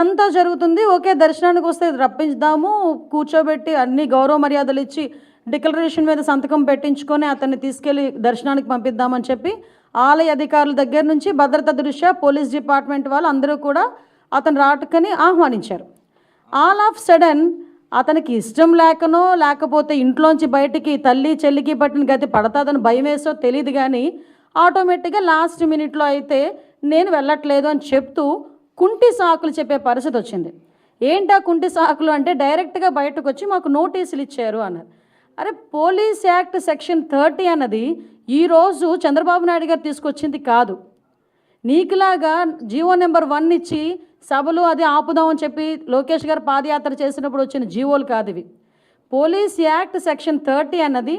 అంతా జరుగుతుంది. ఓకే. దర్శనానికి వస్తే రప్పించుదాము, కూర్చోబెట్టి అన్ని గౌరవ మర్యాదలు ఇచ్చి డిక్లరేషన్ మీద సంతకం పెట్టించుకొని అతన్ని తీసుకెళ్ళి దర్శనానికి పంపిద్దామని చెప్పి ఆలయ అధికారుల దగ్గర నుంచి భద్రత దృష్ట్యా పోలీస్ డిపార్ట్మెంట్ వాళ్ళు అందరూ కూడా అతను రాటుకని ఆహ్వానించారు. ఆల్ ఆఫ్ సడన్ అతనికి ఇష్టం లేకనో లేకపోతే ఇంట్లోంచి బయటికి తల్లి చెల్లికి పట్టిన గతి పడతాదని భయం వేసో తెలియదు, కానీ ఆటోమేటిక్గా లాస్ట్ మినిట్లో అయితే నేను వెళ్ళట్లేదు అని చెప్తూ కుంటి సాకులు చెప్పే పరిస్థితి వచ్చింది. ఏంటా కుంటి సాకులు అంటే డైరెక్ట్గా బయటకు వచ్చి మాకు నోటీసులు ఇచ్చారు అన్నారు. అరే, పోలీస్ యాక్ట్ సెక్షన్ 30 అన్నది ఈరోజు చంద్రబాబు నాయుడు గారు తీసుకొచ్చింది కాదు. నీకులాగా జీవో నెంబర్ 1 ఇచ్చి సభలు అది ఆపుదామని చెప్పి లోకేష్ గారు పాదయాత్ర చేసినప్పుడు వచ్చిన జీవోలు కాదు ఇవి. పోలీస్ యాక్ట్ సెక్షన్ 30 అన్నది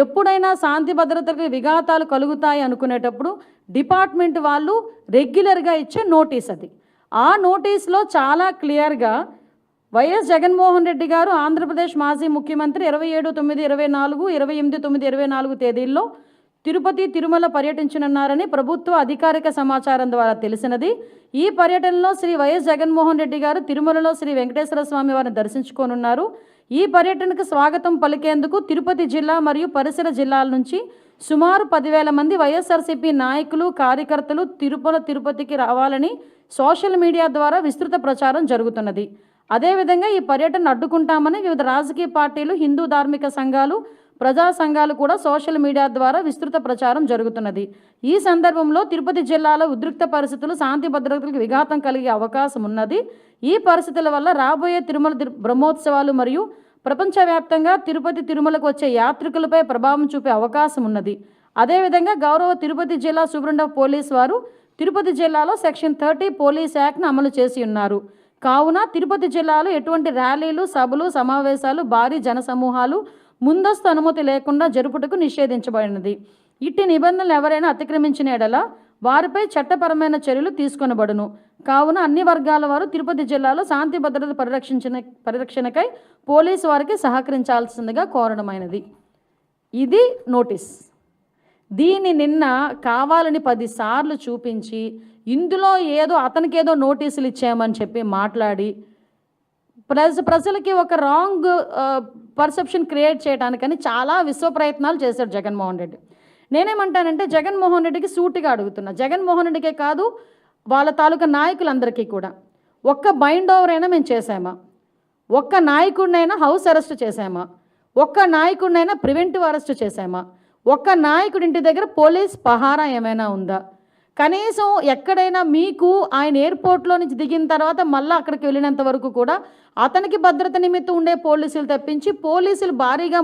ఎప్పుడైనా శాంతి భద్రతలకు విఘాతాలు కలుగుతాయి అనుకునేటప్పుడు డిపార్ట్మెంట్ వాళ్ళు రెగ్యులర్గా ఇచ్చే నోటీస్ అది. ఆ నోటీస్లో చాలా క్లియర్గా వైఎస్ జగన్మోహన్ రెడ్డి గారు ఆంధ్రప్రదేశ్ మాజీ ముఖ్యమంత్రి 27/9/24, 28/9/24 తేదీల్లో తిరుపతి తిరుమల పర్యటించనున్నారని ప్రభుత్వ అధికారిక సమాచారం ద్వారా తెలిసినది. ఈ పర్యటనలో శ్రీ వైఎస్ జగన్మోహన్ రెడ్డి గారు తిరుమలలో శ్రీ వెంకటేశ్వర స్వామి వారిని దర్శించుకోనున్నారు. ఈ పర్యటనకు స్వాగతం పలికేందుకు తిరుపతి జిల్లా మరియు పరిసర జిల్లాల నుంచి సుమారు 10,000 మంది వైఎస్ఆర్సీపీ నాయకులు కార్యకర్తలు తిరుపతికి రావాలని సోషల్ మీడియా ద్వారా విస్తృత ప్రచారం జరుగుతున్నది. అదేవిధంగా ఈ పర్యటన అడ్డుకుంటామని వివిధ రాజకీయ పార్టీలు, హిందూ ధార్మిక సంఘాలు, ప్రజా సంఘాలు కూడా సోషల్ మీడియా ద్వారా విస్తృత ప్రచారం జరుగుతున్నది. ఈ సందర్భంలో తిరుపతి జిల్లాలో ఉద్రిక్త పరిస్థితులు, శాంతి భద్రతలకు విఘాతం కలిగే అవకాశం ఉన్నది. ఈ పరిస్థితుల వల్ల రాబోయే తిరుమల బ్రహ్మోత్సవాలు మరియు ప్రపంచవ్యాప్తంగా తిరుపతి తిరుమలకు వచ్చే యాత్రికులపై ప్రభావం చూపే అవకాశం ఉన్నది. అదేవిధంగా గౌరవ తిరుపతి జిల్లా సూపరింటెండెంట్ ఆఫ్ పోలీస్ వారు తిరుపతి జిల్లాలో సెక్షన్ 30 పోలీస్ యాక్ట్ను అమలు చేసి ఉన్నారు. కావున తిరుపతి జిల్లాలో ఎటువంటి ర్యాలీలు, సభలు, సమావేశాలు, భారీ జనసమూహాలు ముందస్తు అనుమతి లేకుండా జరుపుటకు నిషేధించబడినది. ఇట్టి నిబంధనలు ఎవరైనా అతిక్రమించిన ఎడల వారిపై చట్టపరమైన చర్యలు తీసుకొనబడును. కావున అన్ని వర్గాల వారు తిరుపతి జిల్లాలో శాంతి భద్రత పరిరక్షణకై పోలీసు వారికి సహకరించాల్సిందిగా కోరడమైనది. ఇది నోటీస్. దీన్ని నిన్న కావాలని 10 సార్లు చూపించి ఇందులో అతనికేదో నోటీసులు ఇచ్చామని చెప్పి మాట్లాడి ప్రజలకి ఒక రాంగ్ పర్సెప్షన్ క్రియేట్ చేయడానికని చాలా విశ్వ ప్రయత్నాలు చేశాడు జగన్మోహన్ రెడ్డి. నేనేమంటానంటే జగన్మోహన్ రెడ్డికి సూటిగా అడుగుతున్నా, జగన్మోహన్ రెడ్డికే కాదు వాళ్ళ తాలూకా నాయకులందరికీ కూడా, ఒక్క బైండ్ ఓవర్ అయినా మేము చేసామా? ఒక్క నాయకుడినైనా హౌస్ అరెస్ట్ చేసామా? ఒక్క నాయకుడినైనా ప్రివెంటివ్ అరెస్ట్ చేసామా? ఒక్క నాయకుడి ఇంటి దగ్గర పోలీస్ పహారా ఏమైనా ఉందా? కనీసం ఎక్కడైనా మీకు ఆయన ఎయిర్పోర్ట్లో నుంచి దిగిన తర్వాత మళ్ళీ అక్కడికి వెళ్ళినంత వరకు కూడా అతనికి భద్రత నిమిత్తం ఉండే పోలీసులు తప్పించి పోలీసులు భారీగా